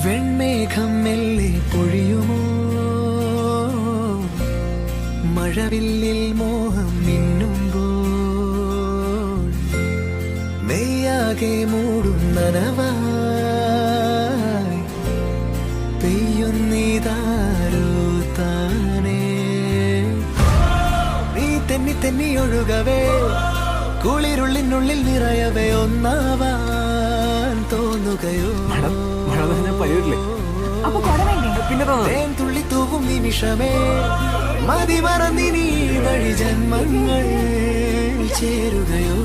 വെൺമേഘം മെല്ലെ പൊഴിയുമോ മഴവില്ലിൽ മോഹം മിന്നുമ്പോൾ മെയ്യാകെ മൂടും നനവായി പെയ്യുന്നീതാരോ താനേ നീ തെന്നി തെന്നി ഒഴുകവേ കുളിരുള്ളിനുള്ളിൽ നിറയവേ ഒന്നാവാൻ തോന്നുകയോ തേൻ തുള്ളി തൂവും നിമിഷമേ മതി മറന്നിനി വഴി ജന്മങ്ങൾ ചേരുകയോ